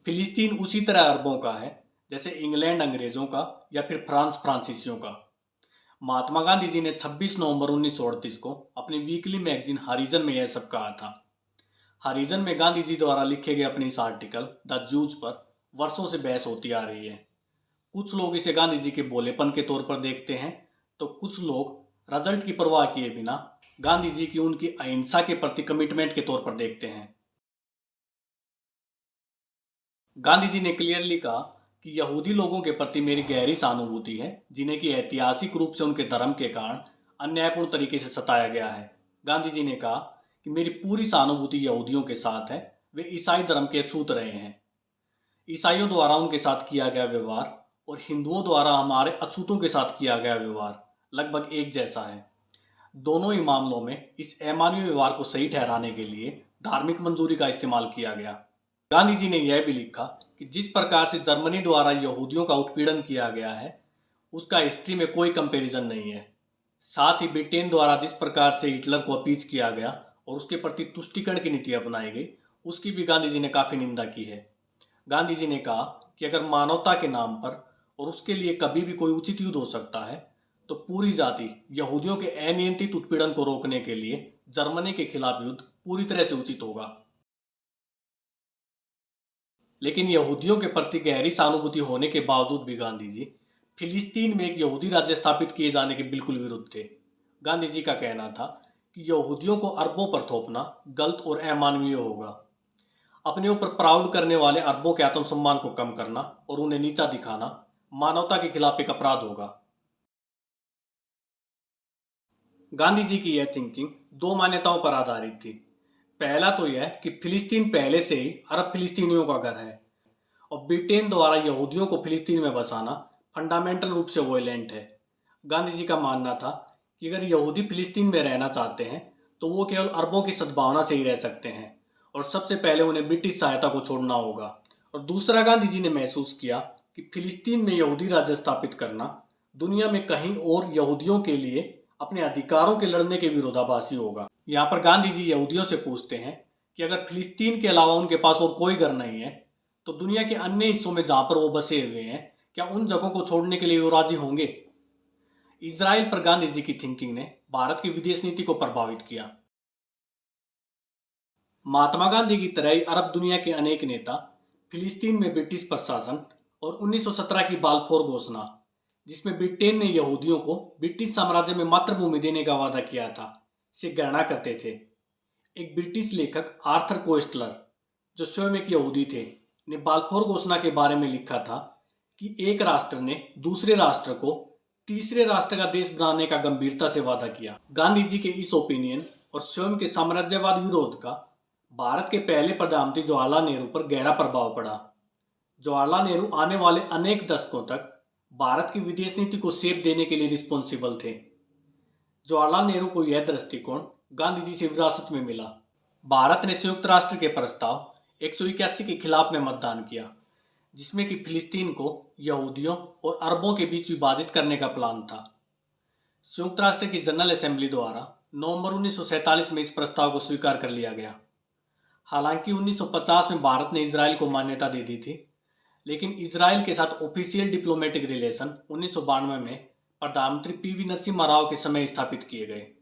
फिलिस्तीन उसी तरह अरबों का है जैसे इंग्लैंड अंग्रेजों का या फिर फ्रांस फ्रांसीसियों का। महात्मा गांधी जी ने 26 नवंबर 1938 को अपनी वीकली मैगजीन हरिजन में यह सब कहा था। हरिजन में गांधी जी द्वारा लिखे गए अपने इस आर्टिकल द जूज पर वर्षों से बहस होती आ रही है। कुछ लोग इसे गांधी जी के भोलेपन के तौर पर देखते हैं, तो कुछ लोग रिजल्ट की परवाह किए बिना गांधी जी की उनकी अहिंसा के प्रति कमिटमेंट के तौर पर देखते हैं। गांधी जी ने क्लियरली कहा कि यहूदी लोगों के प्रति मेरी गहरी सहानुभूति है, जिन्हें कि ऐतिहासिक रूप से उनके धर्म के कारण अन्यायपूर्ण तरीके से सताया गया है। गांधी जी ने कहा कि मेरी पूरी सहानुभूति यहूदियों के साथ है। वे ईसाई धर्म के अछूत रहे हैं। ईसाइयों द्वारा उनके साथ किया गया व्यवहार और हिंदुओं द्वारा हमारे अछूतों के साथ किया गया व्यवहार लगभग एक जैसा है। दोनों ही मामलों में इस अमानवीय व्यवहार को सही ठहराने के लिए धार्मिक मंजूरी का इस्तेमाल किया गया। गांधी जी ने यह भी लिखा कि जिस प्रकार से जर्मनी द्वारा यहूदियों का उत्पीड़न किया गया है, उसका हिस्ट्री में कोई कंपैरिजन नहीं है। साथ ही ब्रिटेन द्वारा जिस प्रकार से हिटलर को अपीज किया गया और उसके प्रति तुष्टीकरण की नीति अपनाई गई, उसकी भी गांधी जी ने काफ़ी निंदा की है। गांधी जी ने कहा कि अगर मानवता के नाम पर और उसके लिए कभी भी कोई उचित युद्ध हो सकता है, तो पूरी जाति यहूदियों के अनियंत्रित उत्पीड़न को रोकने के लिए जर्मनी के खिलाफ युद्ध पूरी तरह से उचित होगा। लेकिन यहूदियों के प्रति गहरी सहानुभूति होने के बावजूद भी गांधी जी फिलिस्तीन में एक यहूदी राज्य स्थापित किए जाने के बिल्कुल विरुद्ध थे। गांधी जी का कहना था कि यहूदियों को अरबों पर थोपना गलत और अमानवीय होगा। अपने ऊपर प्राउड करने वाले अरबों के आत्मसम्मान को कम करना और उन्हें नीचा दिखाना मानवता के खिलाफ एक अपराध होगा। गांधी जी की यह थिंकिंग दो मान्यताओं पर आधारित थी। पहला तो यह कि फिलिस्तीन पहले से ही अरब फिलिस्तीनियों का घर है और ब्रिटेन द्वारा यहूदियों को फिलिस्तीन में बसाना फंडामेंटल रूप से वॉयलेंट है। गांधी जी का मानना था कि अगर यहूदी फिलिस्तीन में रहना चाहते हैं तो वो केवल अरबों की सद्भावना से ही रह सकते हैं और सबसे पहले उन्हें ब्रिटिश सहायता को छोड़ना होगा। और दूसरा, गांधी जी ने महसूस किया कि फिलिस्तीन में यहूदी राज्य स्थापित करना दुनिया में कहीं और यहूदियों के लिए अपने अधिकारों के लड़ने के विरोधाभासी होगा। यहाँ पर गांधी जी यहूदियों से पूछते हैं कि अगर फिलिस्तीन के अलावा उनके पास और कोई घर नहीं है, तो दुनिया के अन्य हिस्सों में जहां पर वो बसे हुए हैं, क्या उन जगहों को छोड़ने के लिए वो राजी होंगे? इजराइल पर गांधी जी की थिंकिंग ने भारत की विदेश नीति को प्रभावित किया। महात्मा गांधी की तरह ही अरब दुनिया के अनेक नेता फिलिस्तीन में ब्रिटिश प्रशासन और 1917 की बाल्फोर घोषणा, जिसमें ब्रिटेन ने यहूदियों को ब्रिटिश साम्राज्य में मातृभूमि देने का वादा किया था, से घृणा करते थे। एक ब्रिटिश लेखक आर्थर कोएस्टलर, जो स्वयं एक यहूदी थे, ने बाल्फोर घोषणा के बारे में लिखा था कि एक राष्ट्र ने दूसरे राष्ट्र को तीसरे राष्ट्र का देश बनाने का गंभीरता से वादा किया। गांधी जी के इस ओपिनियन और स्वयं के साम्राज्यवाद विरोध का भारत के पहले प्रधानमंत्री जवाहरलाल नेहरू पर गहरा प्रभाव पड़ा। जवाहरलाल नेहरू आने वाले अनेक दशकों तक भारत की विदेश नीति को सेप देने के लिए रिस्पॉन्सिबल थे। जवाहरलाल नेहरू को यह दृष्टिकोण गांधी जी से विरासत में मिला। भारत ने संयुक्त राष्ट्र के प्रस्ताव 181 के खिलाफ में मतदान किया, जिसमें कि फिलिस्तीन को यहूदियों और अरबों के बीच विभाजित करने का प्लान था। संयुक्त राष्ट्र की जनरल असेंबली द्वारा नवंबर 1947 में इस प्रस्ताव को स्वीकार कर लिया गया। हालांकि 1950 में भारत ने इजराइल को मान्यता दे दी थी, लेकिन इजराइल के साथ ऑफिशियल डिप्लोमेटिक रिलेशन 1992 में प्रधानमंत्री पीवी नरसिम्हा राव के समय स्थापित किए गए।